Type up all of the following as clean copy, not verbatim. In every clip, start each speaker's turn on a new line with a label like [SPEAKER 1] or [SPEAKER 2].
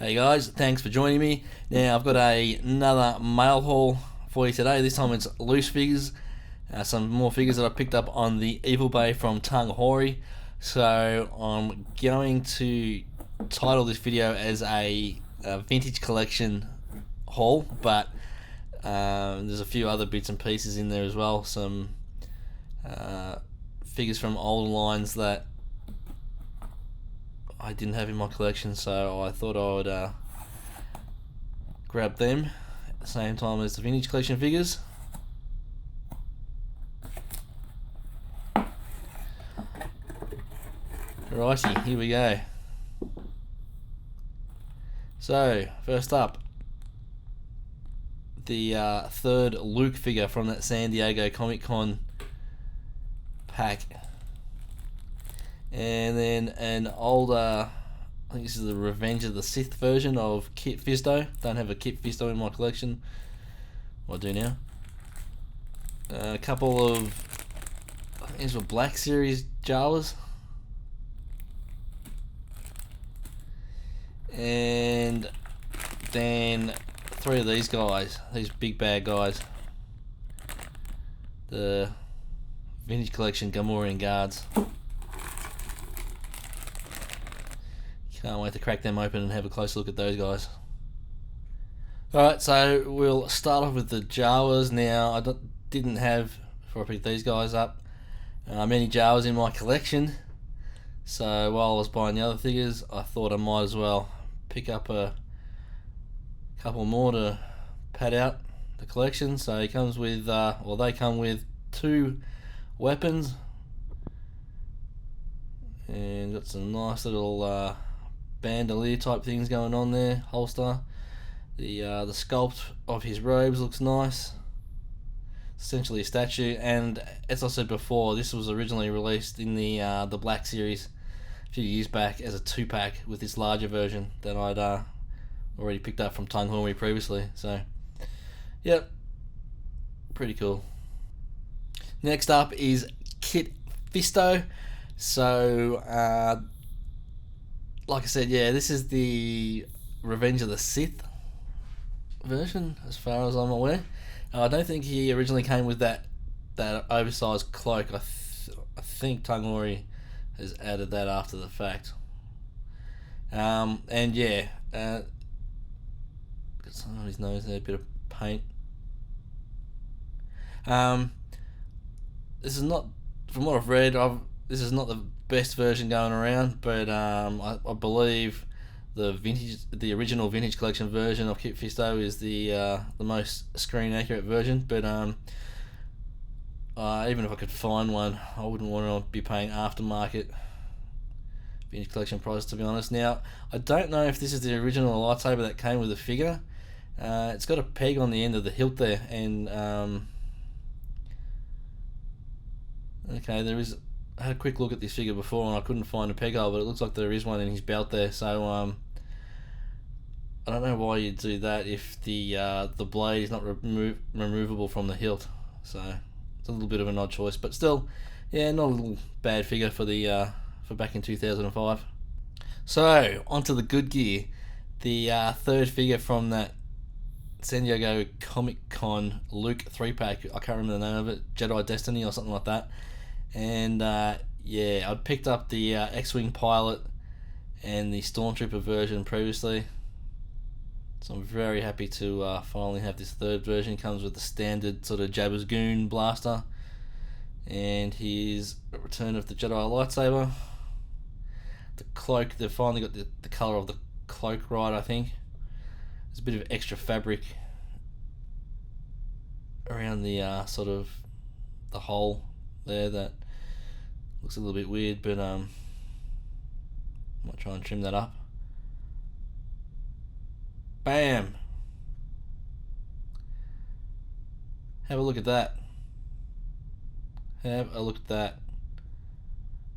[SPEAKER 1] Hey guys, thanks for joining me. Now I've got another mail haul for you today. This time it's loose figures, some more figures that I picked up on the Evil Bay from Tanghori. So I'm going to title this video as a vintage collection haul, but there's a few other bits and pieces in there as well. Some figures from older lines that I didn't have in my collection, so I thought I would grab them at the same time as the vintage collection figures. Righty, here we go. So, first up, the third Luke figure from that San Diego Comic Con pack. And then an older, I think this is the Revenge of the Sith version of Kit Fisto. Don't have a Kit Fisto in my collection. Well, I do now. A couple of, I think these were Black Series Jawas. And then three of these guys, these big bad guys. The vintage collection Gamorrean Guards. Can't wait to crack them open and have a close look at those guys. Alright, so we'll start off with the Jawas. Now, I didn't have, before I picked these guys up, many Jawas in my collection. So while I was buying the other figures, I thought I might as well pick up a couple more to pad out the collection. So he comes with, they come with two weapons. And got some nice little bandolier type things going on there, holster. The sculpt of his robes looks nice. Essentially a statue, and as I said before, this was originally released in the Black Series a few years back as a 2-pack with this larger version that I'd already picked up from Tanghori previously. So, yep, pretty cool. Next up is Kit Fisto. So, like I said, yeah, this is the Revenge of the Sith version, as far as I'm aware. I don't think he originally came with that oversized cloak. I think Tanghori has added that after the fact. And yeah, got some on his nose there, a bit of paint. This is not, from what I've read, this is not the best version going around, but I believe the original vintage collection version of Kit Fisto is the most screen accurate version. But even if I could find one, I wouldn't want to be paying aftermarket vintage collection prices, to be honest. Now, I don't know if this is the original lightsaber that came with the figure. It's got a peg on the end of the hilt there, and okay, there is. I had a quick look at this figure before and I couldn't find a peg hole, but it looks like there is one in his belt there. So I don't know why you'd do that if the blade is not removable from the hilt. So it's a little bit of an odd choice, but still, yeah, not a little bad figure for for back in 2005. So onto the good gear, the third figure from that San Diego Comic Con Luke 3-pack. I can't remember the name of it, Jedi Destiny or something like that. And yeah, I'd picked up the X-Wing pilot and the Stormtrooper version previously, so I'm very happy to finally have this third version. It comes with the standard sort of Jabba's Goon blaster, and here's a return of the Jedi lightsaber. The cloak, they've finally got the colour of the cloak right, I think. There's a bit of extra fabric around the sort of the hole there that looks a little bit weird, but might try and trim that up. Bam! Have a look at that. Have a look at that.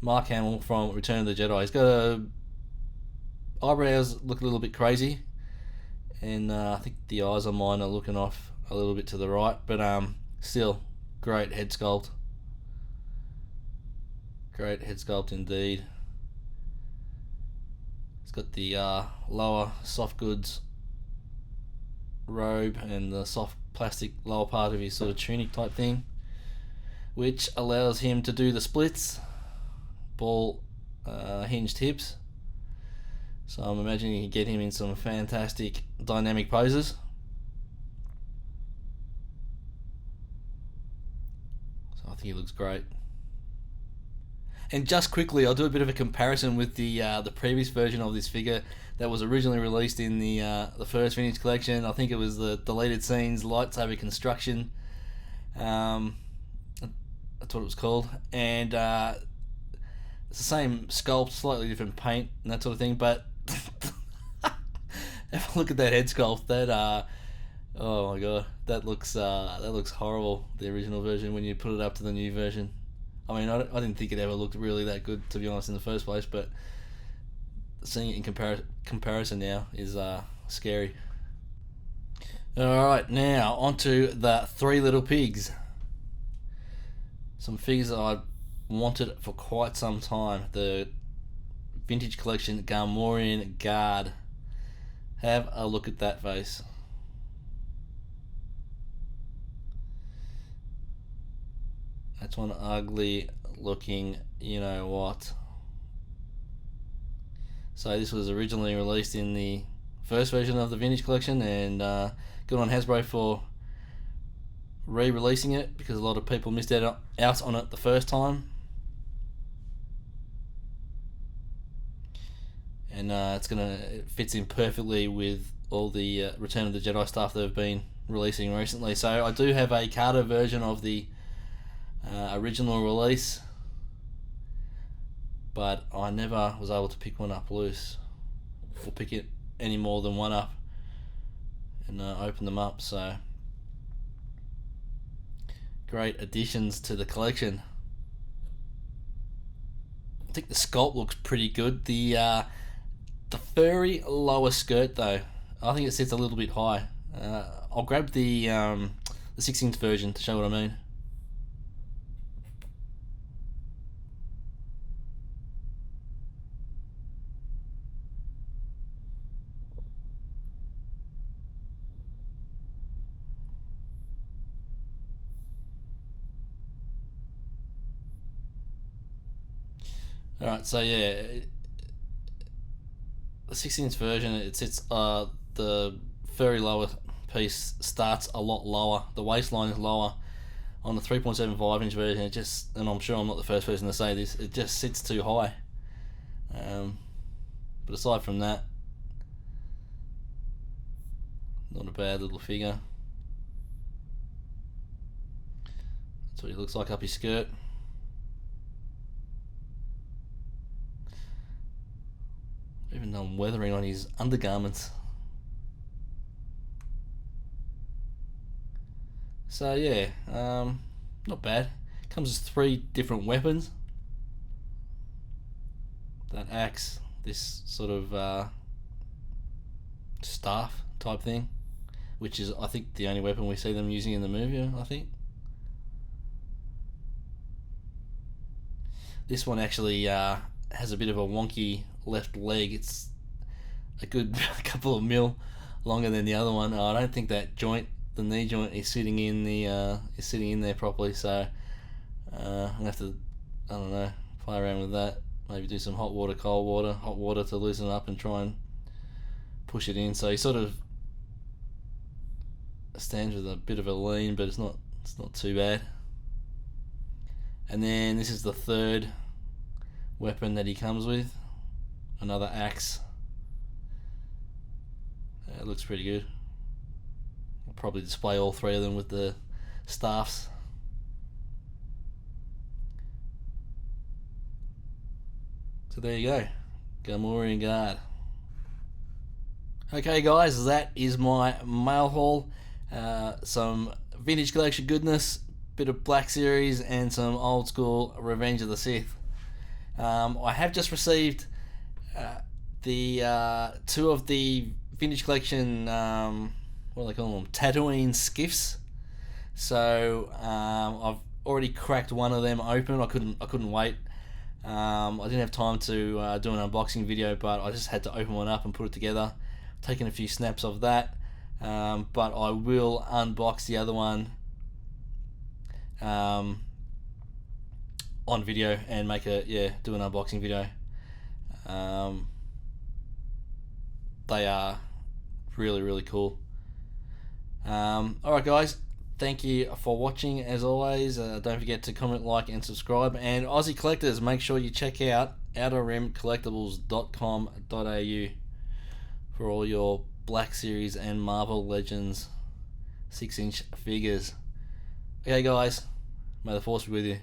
[SPEAKER 1] Mark Hamill from Return of the Jedi. He's got eyebrows look a little bit crazy, and I think the eyes on mine are looking off a little bit to the right, but still great head sculpt. Great head sculpt indeed. got the lower soft goods robe and the soft plastic lower part of his sort of tunic type thing, which allows him to do the splits, ball hinged hips. So I'm imagining you can get him in some fantastic dynamic poses. So I think he looks great. And just quickly, I'll do a bit of a comparison with the previous version of this figure that was originally released in the first vintage collection. I think it was the deleted scenes lightsaber construction. That's what it was called, and it's the same sculpt, slightly different paint and that sort of thing. But if I look at that head sculpt, that oh my god, that looks horrible. The original version when you put it up to the new version. I mean, I didn't think it ever looked really that good, to be honest, in the first place, but seeing it in comparison now is scary. Alright, now onto the Three Little Pigs. Some figures that I've wanted for quite some time. The vintage collection Gamorrean Guard. Have a look at that face. That's one ugly looking, you know what. So this was originally released in the first version of the vintage collection, and good on Hasbro for re-releasing it, because a lot of people missed out on it the first time. And it fits in perfectly with all the Return of the Jedi stuff they've been releasing recently. So I do have a Carter version of the original release, but I never was able to pick one up loose or pick it any more than one up and open them up. So great additions to the collection. I think the sculpt looks pretty good. The furry lower skirt though, I think it sits a little bit high. I'll grab the 6-inch version to show what I mean. Alright, so yeah, the 6-inch version, it sits, the furry lower piece starts a lot lower. The waistline is lower. On the 3.75-inch version, it just, and I'm sure I'm not the first person to say this, it just sits too high. But aside from that, not a bad little figure. That's what he looks like up his skirt. Even done weathering on his undergarments. So yeah, not bad. Comes with 3 different weapons. That axe, this sort of staff type thing, which is, I think, the only weapon we see them using in the movie, I think. This one actually has a bit of a wonky left leg. It's a good couple of mil longer than the other one. I don't think that joint, the knee joint, is sitting in there properly. So I'm gonna have to, I don't know, play around with that. Maybe do some hot water, cold water, hot water to loosen it up and try and push it in. So he sort of stands with a bit of a lean, but it's not too bad. And then this is the 3rd weapon that he comes with. Another axe. It looks pretty good. I'll probably display all 3 of them with the staffs. So there you go, Gamorrean Guard. Okay guys, that is my mail haul. Some vintage collection goodness, bit of Black Series, and some old school Revenge of the Sith. I have just received the 2 of the vintage collection, what do they call them, Tatooine skiffs. So I've already cracked one of them open. I couldn't wait. I didn't have time to do an unboxing video, but I just had to open one up and put it together. Taking a few snaps of that, but I will unbox the other one on video and make do an unboxing video. They are really cool. Alright guys, thank you for watching as always. Don't forget to comment, like and subscribe, and Aussie collectors, make sure you check out outerrimcollectibles.com.au for all your Black Series and Marvel Legends 6-inch figures. Okay guys, may the force be with you.